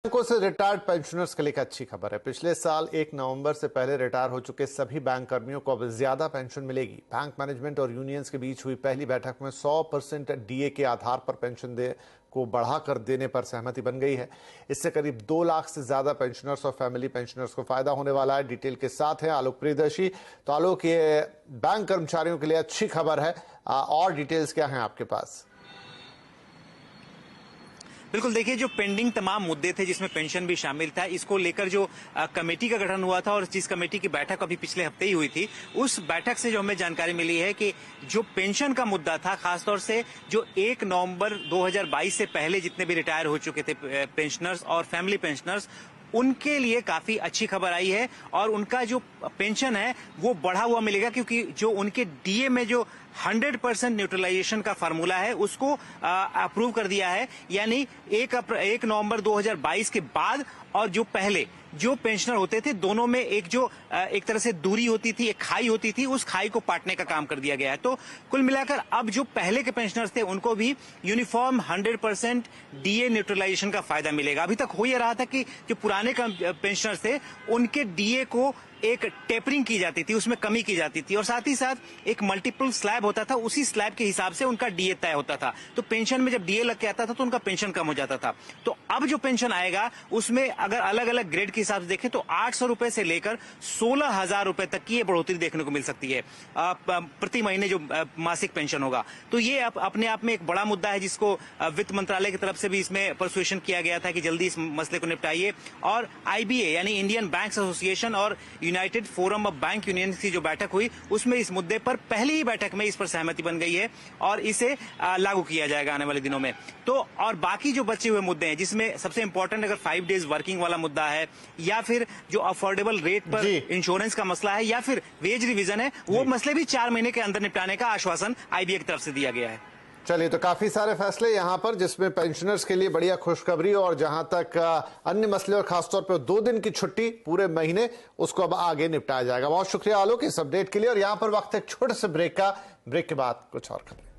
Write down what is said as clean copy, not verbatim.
बैंकों से retired pensioners के लिए एक अच्छी खबर है। पिछले साल 1 नवंबर से पहले रिटायर हो चुके सभी बैंक कर्मियों को अब ज्यादा पेंशन मिलेगी। बैंक मैनेजमेंट और यूनियंस के बीच हुई पहली बैठक में 100% डीए के आधार पर पेंशन को बढ़ाकर देने पर सहमति बन गई है। इससे करीब 2 लाख से ज्यादा पेंशनर्स और फैमिली पेंशनर्स को फायदा होने वाला है। डिटेल के साथ है आलोक प्रियदर्शी। तो आलोक, ये बैंक कर्मचारियों के लिए अच्छी खबर है, और डिटेल्स क्या है आपके पास? बिल्कुल, देखिए, जो पेंडिंग तमाम मुद्दे थे जिसमें पेंशन भी शामिल था, इसको लेकर जो कमेटी का गठन हुआ था और जिस कमेटी की बैठक अभी पिछले हफ्ते ही हुई थी, उस बैठक से जो हमें जानकारी मिली है कि जो पेंशन का मुद्दा था, खासतौर से जो 1 नवंबर 2022 से पहले जितने भी रिटायर हो चुके थे पेंशनर्स और फैमिली पेंशनर्स, उनके लिए काफी अच्छी खबर आई है और उनका जो पेंशन है वो बढ़ा हुआ मिलेगा, क्योंकि जो उनके डीए में जो 100% न्यूट्रलाइजेशन का फार्मूला है उसको अप्रूव कर दिया है। यानी 1 नवंबर 2022 के बाद और जो पहले जो पेंशनर होते थे, दोनों में एक तरह से दूरी होती थी, एक खाई होती थी, उस खाई को पाटने का काम कर दिया गया है। तो कुल मिलाकर अब जो पहले के पेंशनर्स थे उनको भी यूनिफॉर्म 100% डीए न्यूट्रलाइजेशन का फायदा मिलेगा। अभी तक हो ही रहा था कि जो पुराने पेंशनर्स थे उनके डीए को एक टेपरिंग की जाती थी, उसमें कमी की जाती थी और साथ ही साथ एक मल्टीपल स्लैब होता था, उसी स्लैब के हिसाब से उनका डीए तय होता था। तो पेंशन में जब डीए लग के आता था तो उनका पेंशन कम हो जाता था। तो अब जो पेंशन आएगा उसमें अगर अलग अलग ग्रेड के हिसाब से देखें तो 800 रुपए से लेकर 16,000 रुपए तक की ये बढ़ोतरी देखने को मिल सकती है प्रति महीने जो मासिक पेंशन होगा। तो ये अपने आप में एक बड़ा मुद्दा है जिसको वित्त मंत्रालय की तरफ से भी इसमें परसुएशन किया गया था कि जल्दी इस मसले को निपटाइए। और आईबीए यानी इंडियन बैंक्स एसोसिएशन और United forum of bank union की जो बैठक हुई उसमें इस मुद्दे पर पहली ही बैठक में इस पर सहमति बन गई है और इसे लागू किया जाएगा आने वाले दिनों में। तो और बाकी जो बचे हुए मुद्दे हैं जिसमें सबसे इंपॉर्टेंट अगर 5 डेज वर्किंग वाला मुद्दा है या फिर जो अफोर्डेबल रेट पर इंश्योरेंस का मसला है या फिर वेज रिवीजन है, वो मसले भी 4 महीने के अंदर निपटाने का आश्वासन आईबीए की तरफ से दिया गया है। चलिए, तो काफी सारे फैसले यहाँ पर जिसमें पेंशनर्स के लिए बढ़िया खुशखबरी, और जहां तक अन्य मसले और खासतौर पर 2 दिन की छुट्टी पूरे महीने, उसको अब आगे निपटाया जाएगा। बहुत शुक्रिया आलोक इस अपडेट के लिए। और यहाँ पर वक्त एक छोटे से ब्रेक का। ब्रेक के बाद कुछ और खबरें।